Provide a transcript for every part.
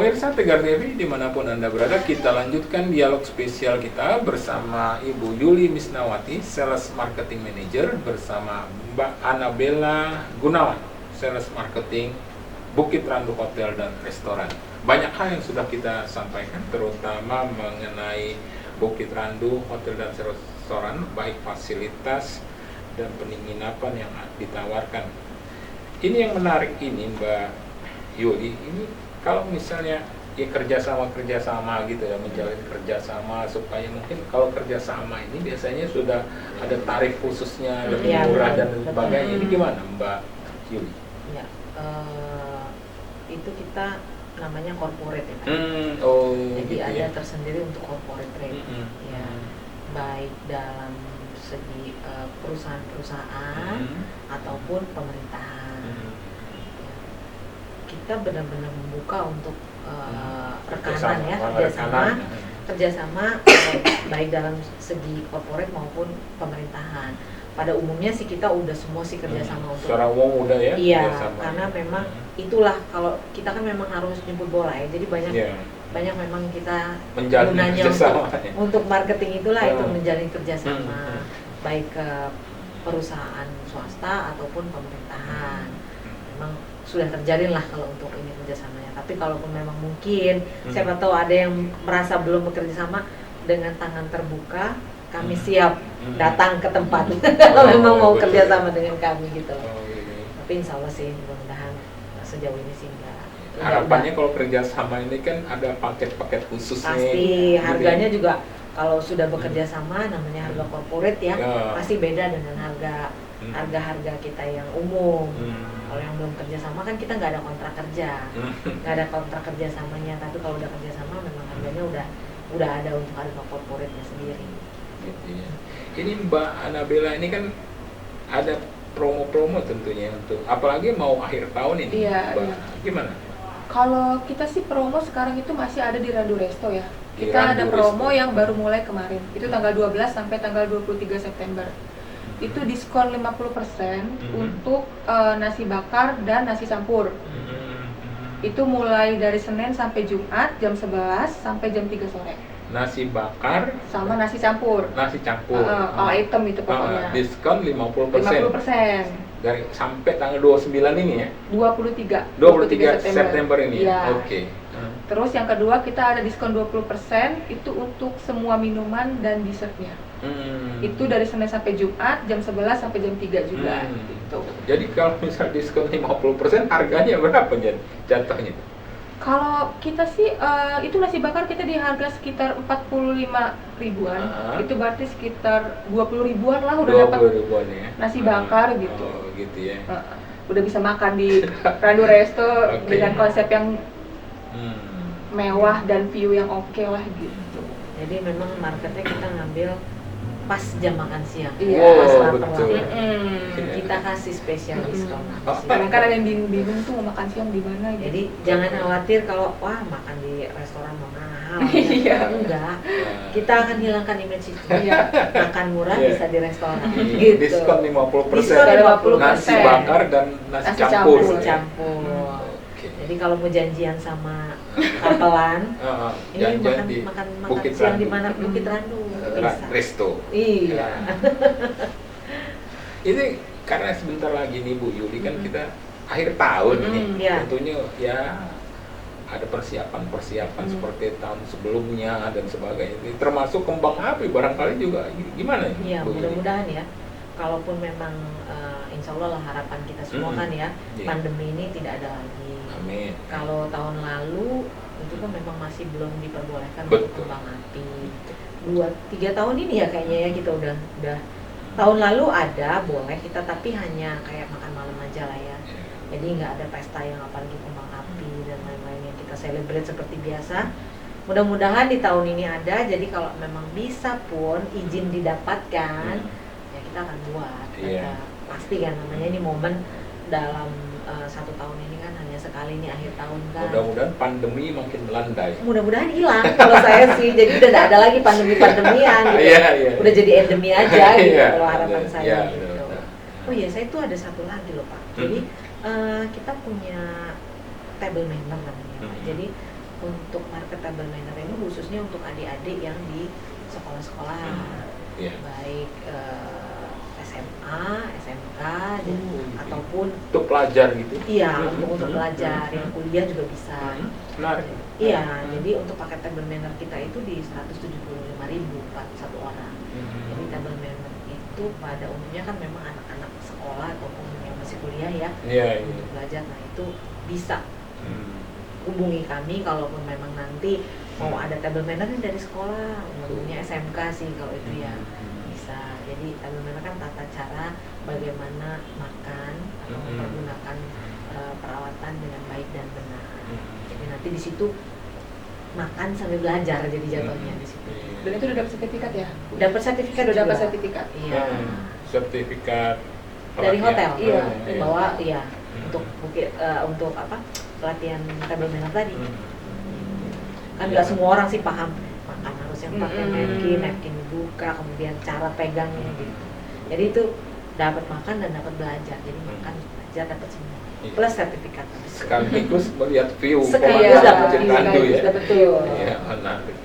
Pemirsa Tegar TV dimanapun Anda berada, kita lanjutkan dialog spesial kita bersama Ibu Yuli Misnawati, Sales Marketing Manager, bersama Mbak Anabella Gunawan, Sales Marketing Bukit Randu Hotel dan Restoran. Banyak hal yang sudah kita sampaikan, terutama mengenai Bukit Randu Hotel dan Restoran, baik fasilitas dan penginapan yang ditawarkan. Ini yang menarik ini Mbak Yuli, ini kalau misalnya ya kerjasama gitu ya, menjalin kerjasama supaya mungkin kalau kerjasama ini biasanya sudah ada tarif khususnya lebih murah dan sebagainya. Ini gimana Mbak Yuli? Ya, itu kita namanya corporate ya. Jadi gitu ada ya, tersendiri untuk corporate rate. Ya, baik dalam segi perusahaan-perusahaan ataupun pemerintahan. Kita benar-benar membuka untuk rekanan ya, kerjasama baik dalam segi corporate maupun pemerintahan. Pada umumnya sih kita udah semua sih kerjasama untuk secara umum udah ya. Iya, karena memang itulah, kalau kita kan memang harus jemput bola ya, jadi banyak memang kita gunanya untuk marketing itulah itu menjalin kerjasama baik ke perusahaan swasta ataupun pemerintahan. Memang sudah terjalin lah kalau untuk ini kerjasamanya. Tapi kalaupun memang mungkin siapa tahu ada yang merasa belum bekerja sama, dengan tangan terbuka kami siap datang ke tempat kalau memang mau kerjasama dengan kami gitu. Tapi insya Allah sih mudah-mudahan sejauh ini sih enggak. Harapannya kalau kerjasama ini kan ada paket-paket khusus pasti harganya juga kalau sudah bekerja sama, namanya harga corporate ya, pasti beda dengan harga kita yang umum. Kalau yang belum kerja sama kan kita nggak ada kontrak kerja, nggak ada kontrak kerja samanya. Tapi kalau udah kerja sama memang harganya udah ada untuk harga corporate-nya sendiri. Gitu ya. Ini Mbak Anabella ini kan ada promo-promo tentunya untuk, apalagi mau akhir tahun ini. Iya, Mbak, iya. Gimana? Kalau kita sih promo sekarang itu masih ada di Randu Resto ya. Di Kita Randu ada promo Resto yang baru mulai kemarin. Itu tanggal 12 sampai tanggal 23 September. Itu diskon 50% untuk nasi bakar dan nasi campur. Itu mulai dari Senin sampai Jumat jam 11 sampai jam 3 sore. Nasi bakar Sama nasi campur. Nasi campur. All item itu pokoknya. Diskon 50%. 50%. Dari sampai tanggal 29 ini ya? 23 September ini ya? Ya. Oke. Terus yang kedua kita ada diskon 20% itu untuk semua minuman dan dessertnya. Itu dari Senin sampai Jumat jam 11 sampai jam 3 juga. Gitu. Jadi kalau misal diskon 50% harganya berapa jatuhnya? Kalau kita sih itu nasi bakar kita di harga sekitar 45 ribuan. Itu berarti sekitar 20 ribuan lah udah dapat ya? nasi bakar gitu. Oh, gitu ya. Udah bisa makan di Randu Resto dengan konsep yang mewah dan view yang oke lah gitu. Jadi memang marketnya kita ngambil pas jam makan siang, pas lapar. Kita kasih spesial diskon. Karena kan ada yang bingung tuh mau makan siang di mana gitu. Jadi jangan khawatir kalau wah makan di restoran mahal. Enggak. Kita akan hilangkan image itu. Makan murah bisa di restoran. Gitu. Diskon 50%. Diskon 50%. Nasi bakar dan nasi campur. Jadi kalau mau janjian sama kapelan, ini makan siang di mana? Bukit Randu. Resto. Iya. Ini karena sebentar lagi nih Bu Yuli kan kita akhir tahun nih. Tentunya ya ada persiapan seperti tahun sebelumnya dan sebagainya. Termasuk kembang api barangkali juga gimana ya? Iya, mudah-mudahan ya. Kalaupun memang insya Allah lah harapan kita semua kan ya, pandemi ini tidak ada lagi. Amin. Kalau tahun lalu itu kan memang masih belum diperbolehkan untuk kembang api. 2-3 tahun ini ya kayaknya ya kita udah tahun lalu ada boleh kita, tapi hanya kayak makan malam aja lah ya. Jadi nggak ada pesta yang apalagi kembang api dan lain-lain yang kita celebrate seperti biasa. Mudah-mudahan di tahun ini ada. Jadi kalau memang bisa pun izin didapatkan, ya kita akan buat. Pasti kan namanya ini momen dalam 1 tahun ini kan hanya sekali ini akhir tahun kan. Mudah-mudahan pandemi makin melandai. Mudah-mudahan hilang kalau saya sih. Jadi udah nggak ada lagi pandemi-pandemian gitu. Udah jadi endemi aja gitu kalau harapan saya gitu. Oh iya, saya tuh ada satu lagi loh Pak. Jadi kita punya table manner namanya Pak. Jadi untuk marketable manner ini khususnya untuk adik-adik yang di sekolah-sekolah, baik SMA, SMK, ataupun untuk pelajar gitu. Iya, untuk pelajar, yang kuliah juga bisa. Menarik. Iya, jadi untuk paket table manner kita itu di 175.000 satu orang. Jadi table manner itu pada umumnya kan memang anak-anak sekolah ataupun yang masih kuliah ya, untuk belajar. Nah itu bisa hubungi kami kalaupun memang nanti mau ada table manner dari sekolah, umumnya SMK sih kalau itu ya bisa. Jadi table manner kan tata cara bagaimana makan atau mempergunakan perawatan dengan baik dan benar. Jadi nanti di situ makan sambil belajar jadi jatuhnya di situ. Dan itu udah dapat sertifikat ya? Dapat sertifikat, sudah dapat sertifikat. Iya. Sertifikat dari hotel. Iya. Bahwa iya untuk untuk apa? Pelatihan table manner tadi. Kan nggak semua orang sih paham makan harus yang pakai napkin dibuka, kemudian cara pegangnya gitu. Jadi itu dapat makan dan dapat belajar. Jadi makan, belajar, dapat semua. Plus sertifikat. Sekaligus melihat view sekaligus dapat Randu ya. Betul. Iya, menarik.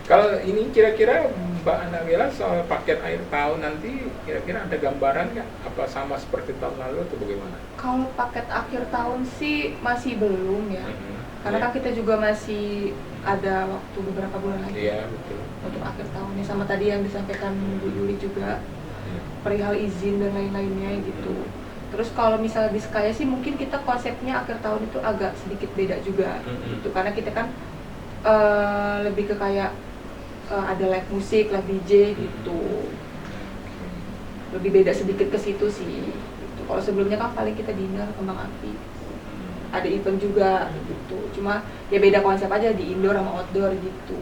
Kalau ini kira-kira Mbak Anabella soal paket akhir tahun nanti kira-kira ada gambaran nggak? Apa sama seperti tahun lalu atau bagaimana? Kalau paket akhir tahun sih masih belum ya. Karena kan kita juga masih ada waktu beberapa bulan lagi. Iya, betul. Untuk akhir tahunnya, sama tadi yang disampaikan Bu Yuli juga perihal izin dan lain-lainnya gitu. Terus kalau misalnya di Skaya sih mungkin kita konsepnya akhir tahun itu agak sedikit beda juga gitu. Karena kita kan lebih ke kayak ada live musik, live DJ gitu. Lebih beda sedikit ke situ sih gitu. Kalau sebelumnya kan paling kita dinner, kembang api, ada event juga gitu. Cuma ya beda konsep aja, di indoor sama outdoor gitu.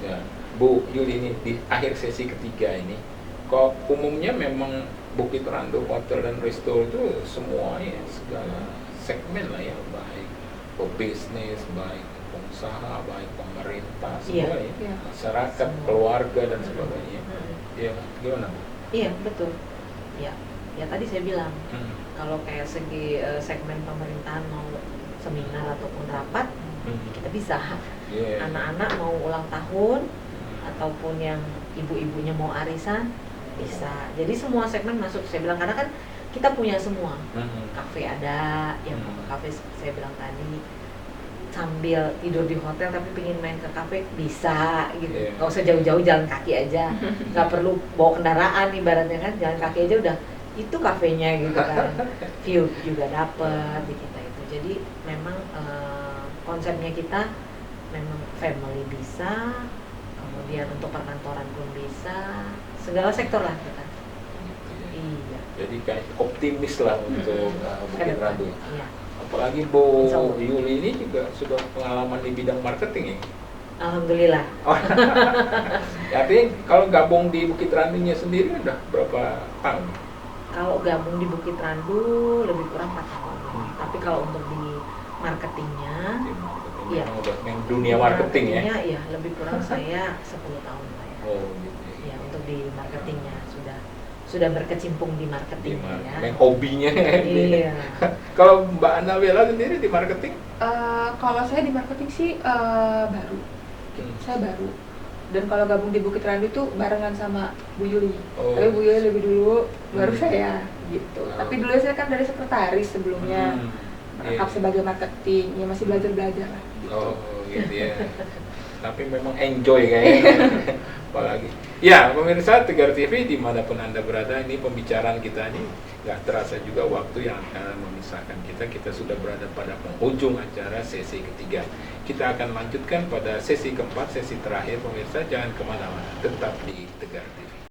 Ya, Bu Yuli ini di akhir sesi ketiga ini, kok umumnya memang Bukit Randu Hotel dan Resto itu semuanya segala segmen lah ya, baik pebisnis, baik pengusaha, baik pemerintah, semua ya, masyarakat, keluarga dan sebagainya. Ya, gimana Bu? Iya, betul. Ya, ya tadi saya bilang kalau kayak segi segmen pemerintahan mau seminar ataupun rapat, kita bisa. Anak-anak mau ulang tahun ataupun yang ibu-ibunya mau arisan, bisa. Jadi semua segmen masuk. Saya bilang karena kan kita punya semua. Kafe ada, yang mau ke kafe saya bilang tadi, sambil tidur di hotel tapi pengen main ke kafe bisa gitu. Nggak usah jauh-jauh, jalan kaki aja. Nggak perlu bawa kendaraan, ibaratnya kan jalan kaki aja udah itu kafenya gitu kan. View juga dapet di kita itu. Jadi memang konsepnya kita memang family bisa, kemudian untuk perkantoran pun bisa, segala sektor lah kita. Iya. Jadi kayak optimis lah untuk Bukit Randu. Iya. Apalagi Bu Yuli ini juga sudah pengalaman di bidang marketing ya. Alhamdulillah. Artinya kalau gabung di Bukit Randunya sendiri udah berapa tahun? Kalau gabung di Bukit Randu lebih kurang 4 tahun. Tapi kalau untuk di marketingnya, iya, udah main dunia marketing ya? Iya, lebih kurang saya 10 tahun lah ya. Oh, gitu. Ya, untuk di marketingnya sudah berkecimpung di marketing ya. Main hobinya. Iya. Kalau Mbak Anabella sendiri di marketing? Kalau saya di marketing sih baru. Saya baru. Dan kalau gabung di Bukit Randu itu barengan sama Bu Yuli. Tapi Bu Yuli lebih dulu, baru saya gitu. Tapi dulu saya kan dari sekretaris sebelumnya. Merangkap sebagai marketing, ya masih belajar-belajar lah gitu. Oh gitu ya. Tapi memang enjoy kayaknya. Apalagi ya pemirsa Tegar TV dimanapun Anda berada, ini pembicaraan kita ini gak terasa juga waktu yang akan memisahkan kita sudah berada pada penghujung acara sesi ketiga. Kita akan lanjutkan pada sesi keempat, sesi terakhir. Pemirsa jangan kemana-mana, tetap di Tegar TV.